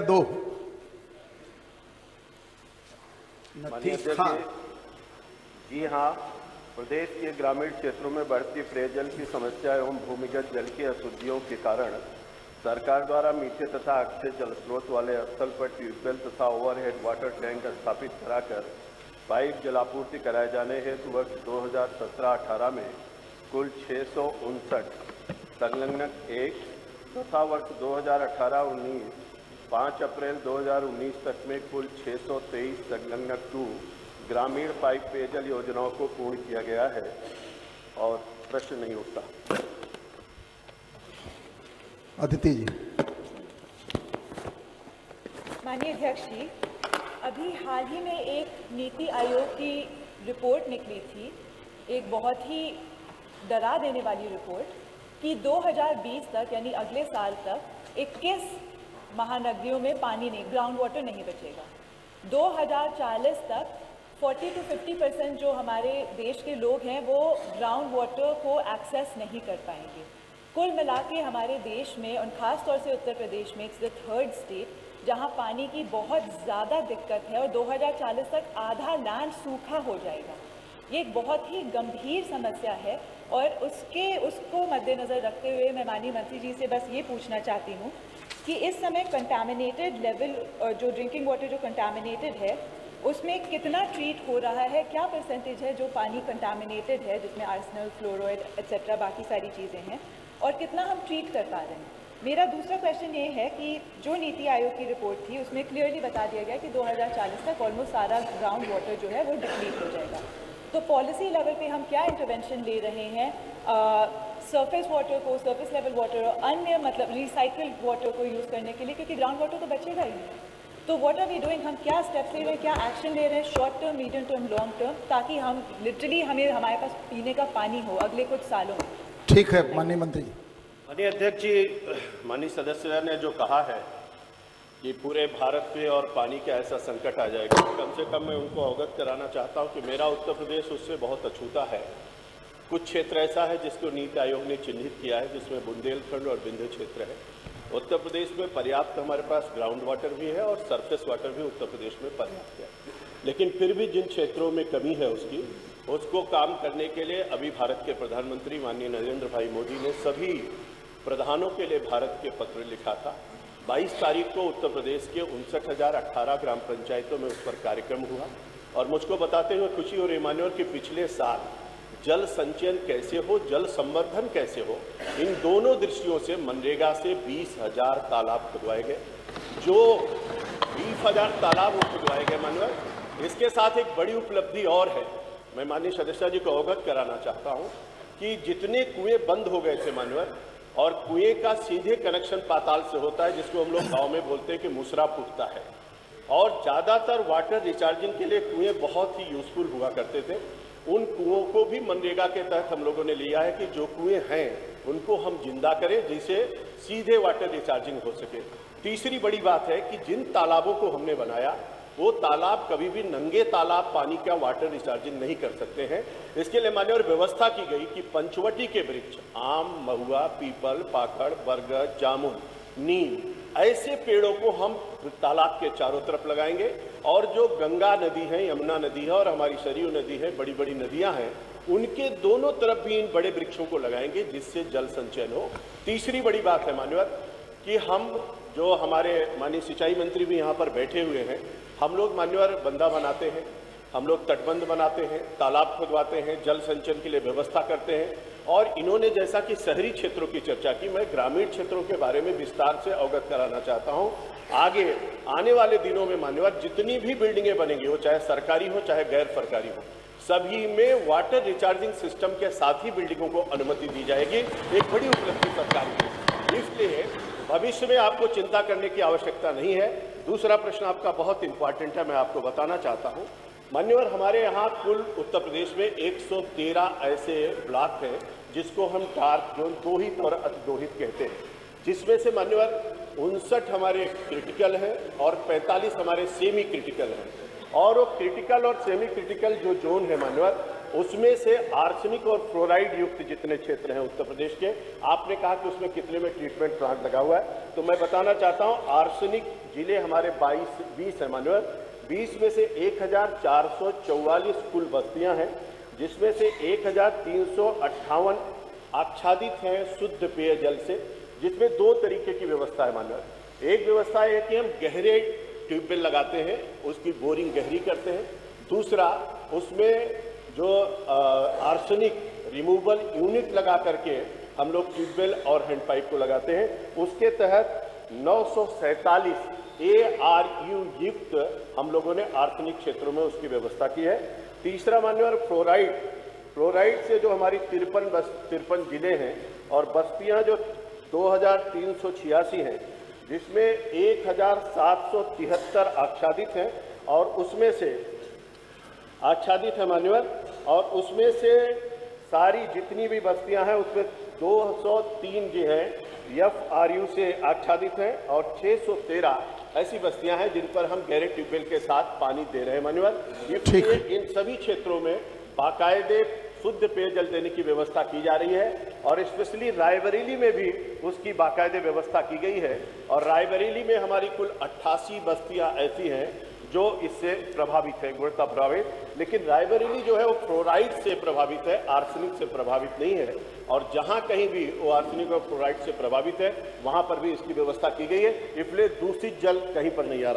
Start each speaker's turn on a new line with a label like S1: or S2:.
S1: 2।
S2: माननीय अध्यक्ष जी हाँ, प्रदेश के ग्रामीण क्षेत्रों में बढ़ती पेयजल की समस्या एवं भूमिगत जल की अशुद्धियों के कारण सरकार द्वारा मीठे तथा अक्षय जल स्रोत वाले स्थल पर ट्यूबवेल तथा ओवरहेड वाटर टैंक स्थापित कराकर पाइप जलापूर्ति कराए जाने हेतु वर्ष 2017-18 में कुल 659 संलग्नक 1 तथा वर्ष 2018-19 5 अप्रैल 2019 तक में कुल 623 संलग्नक 2 ग्रामीण पाइप पेयजल योजनाओं को पूर्ण किया गया है और प्रश्न नहीं उठता।
S1: अदिति जी।
S3: माननीय अध्यक्ष जी, अभी हाल ही में एक नीति आयोग की रिपोर्ट निकली थी, एक बहुत ही डरा देने वाली रिपोर्ट कि 2020 तक यानी अगले साल तक 21 महानगरियों में पानी नहीं, ग्राउंड वाटर नहीं बचेगा। 2040 तक 40 to 50% जो हमारे देश के लोग हैं वो ग्राउंड वाटर को एक्सेस नहीं कर पाएंगे। कुल मिला के हमारे देश में और ख़ास तौर से उत्तर प्रदेश में इट्स द थर्ड स्टेट जहां पानी की बहुत ज़्यादा दिक्कत है और 2040 तक आधा लैंड सूखा हो जाएगा। ये एक बहुत ही गंभीर समस्या है और उसको मद्देनज़र रखते हुए मैं माननीय मंत्री जी से बस ये पूछना चाहती हूँ कि इस समय कंटामिनेटेड लेवल जो ड्रिंकिंग वाटर जो कंटामिनेटेड है उसमें कितना ट्रीट हो रहा है, क्या परसेंटेज है जो पानी कंटामिनेटेड है जिसमें आर्सेनल, फ्लोराइड एट्सेट्रा बाकी सारी चीज़ें हैं और कितना हम ट्रीट कर पा रहे हैं। मेरा दूसरा क्वेश्चन ये है कि जो नीति आयोग की रिपोर्ट थी उसमें क्लियरली बता दिया गया कि 2040 तक ऑलमोस्ट सारा ग्राउंड वाटर जो है वो डिप्लीट हो जाएगा। तो पॉलिसी लेवल पे हम क्या इंटरवेंशन ले रहे हैं सरफेस वाटर को, सरफेस लेवल वाटर और अन्य मतलब रिसाइकल्ड वाटर को यूज़ करने के लिए, क्योंकि ग्राउंड वाटर तो बचेगा ही नहीं। तो व्हाट आर वी डूइंग, हम क्या स्टेप्स ले रहे हैं, क्या एक्शन ले रहे हैं short term, medium term, long term, ताकि हम लिटरली हमारे पास पीने का पानी हो अगले कुछ सालों में।
S1: ठीक है माननीय मंत्री जी।
S2: माननीय अध्यक्ष जी, माननीय सदस्य ने जो कहा है कि पूरे भारत पे और पानी का ऐसा संकट आ जाएगा, कम से कम मैं उनको अवगत कराना चाहता हूँ कि मेरा उत्तर प्रदेश उससे बहुत अछूता है। कुछ क्षेत्र ऐसा है जिसको नीति आयोग ने चिन्हित किया है, जिसमें बुंदेलखंड और विंध्य क्षेत्र है। उत्तर प्रदेश में पर्याप्त हमारे पास ग्राउंड वाटर भी है और सरफेस वाटर भी उत्तर प्रदेश में पर्याप्त है, लेकिन फिर भी जिन क्षेत्रों में कमी है उसको काम करने के लिए अभी भारत के प्रधानमंत्री माननीय नरेंद्र भाई मोदी ने सभी प्रधानों के लिए भारत के पत्र लिखा था। 22 तारीख को उत्तर प्रदेश के 59,018 ग्राम पंचायतों में उस पर कार्यक्रम हुआ और मुझको बताते हुए खुशी हो रही मान्यवर कि पिछले साल जल संचयन कैसे हो, जल संवर्धन कैसे हो, इन दोनों दृष्टियों से मनरेगा से 20,000 तालाब खुदवाए गए, जो 20,000 तालाब वो खुदवाए गए मान्यवर। इसके साथ एक बड़ी उपलब्धि और है, मैं माननीय सदस्य जी को अवगत कराना चाहता हूं कि जितने कुएं बंद हो गए थे मान्यवर, और कुएं का सीधे कनेक्शन पाताल से होता है जिसको हम लोग गाँव में बोलते हैं कि मुसरा फूटता है, और ज़्यादातर वाटर रिचार्जिंग के लिए कुएं बहुत ही यूजफुल हुआ करते थे। उन कुओं को भी मनरेगा के तहत हम लोगों ने लिया है कि जो कुएं हैं उनको हम जिंदा करें जिससे सीधे वाटर रिचार्जिंग हो सके। तीसरी बड़ी बात है कि जिन तालाबों को हमने बनाया वो तालाब कभी भी नंगे तालाब पानी का वाटर रिचार्जिंग नहीं कर सकते हैं। इसके लिए मान्यवर व्यवस्था की गई कि पंचवटी के वृक्ष आम, महुआ, पीपल, पाखड़, बरगद, जामुन, नीम ऐसे पेड़ों को हम तालाब के चारों तरफ लगाएंगे, और जो गंगा नदी है, यमुना नदी है और हमारी सरयू नदी है, बड़ी बड़ी नदियां हैं, उनके दोनों तरफ भी इन बड़े वृक्षों को लगाएंगे जिससे जल संचयन हो। तीसरी बड़ी बात है मान्यवर कि हम जो हमारे माननीय सिंचाई मंत्री भी यहाँ पर बैठे हुए हैं, हम लोग मान्यवर बंदा बनाते हैं, हम लोग तटबंध बनाते हैं, तालाब खुदवाते हैं, जल संचयन के लिए व्यवस्था करते हैं, और इन्होंने जैसा कि शहरी क्षेत्रों की चर्चा की, मैं ग्रामीण क्षेत्रों के बारे में विस्तार से अवगत कराना चाहता हूं। आगे आने वाले दिनों में मान्यवर जितनी भी बिल्डिंगें बनेंगी, वो चाहे सरकारी हो चाहे गैर सरकारी हो, सभी में वाटर रिचार्जिंग सिस्टम के साथ ही बिल्डिंगों को अनुमति दी जाएगी। एक बड़ी उपलब्धि सरकार की, इसलिए भविष्य में आपको चिंता करने की आवश्यकता नहीं है। दूसरा प्रश्न आपका बहुत इंपॉर्टेंट है, मैं आपको बताना चाहता हूं मान्यवर, हमारे यहाँ कुल उत्तर प्रदेश में 113 ऐसे ब्लॉक हैं जिसको हम डार्क जोन, दोहित और अतिदोहित कहते हैं, जिसमें से मान्यवर 59 हमारे क्रिटिकल हैं और 45 हमारे सेमी क्रिटिकल हैं। और वो क्रिटिकल और सेमी क्रिटिकल जो जोन है मान्यवर, उसमें से आर्सेनिक और फ्लोराइड युक्त जितने क्षेत्र हैं उत्तर प्रदेश के, आपने कहा कि उसमें कितने में ट्रीटमेंट प्लांट लगा हुआ है, तो मैं बताना चाहता हूं आर्सेनिक जिले हमारे 20 है मान्यवर। 20 में से 1444 कुल बस्तियां हैं, जिसमें से 1358 आच्छादित हैं शुद्ध पेयजल से, जिसमें दो तरीके की व्यवस्था है मान्यवर। एक व्यवस्था है कि हम गहरे ट्यूबवेल लगाते हैं, उसकी बोरिंग गहरी करते हैं। दूसरा, उसमें जो आर्सेनिक रिमूवल यूनिट लगा करके हम लोग ट्यूबवेल और हैंडपाइप को लगाते हैं। उसके तहत 947 ARU युक्त हम लोगों ने आर्सेनिक क्षेत्रों में उसकी व्यवस्था की है। तीसरा मान्यवर फ्लोराइड से जो हमारी 53 जिले हैं और बस्तियां जो 2386 हैं, जिसमें 1773 आच्छादित हैं और उसमें से आच्छादित है मान्यवर, और उसमें से सारी जितनी भी बस्तियां हैं उसमें 203 जो है FRU से आच्छादित हैं और 613 ऐसी बस्तियां हैं जिन पर हम गहरे ट्यूबवेल के साथ पानी दे रहे हैं मान्यवर। इसलिए इन सभी क्षेत्रों में बाकायदे शुद्ध पेयजल देने की व्यवस्था की जा रही है और स्पेशली रायबरेली में भी उसकी बाकायदे व्यवस्था की गई है। और रायबरेली में हमारी कुल 88 बस्तियां ऐसी हैं जो इससे प्रभावित है, गुणवत्ता प्रभावित। लेकिन रायबरेली जो है वो फ्लोराइड से प्रभावित है, आर्सेनिक से प्रभावित नहीं है। और जहां कहीं भी वो आर्सेनिक और फ्लोराइड से प्रभावित है वहां पर भी इसकी व्यवस्था की गई है। इसलिए दूषित जल कहीं पर नहीं आ रहा।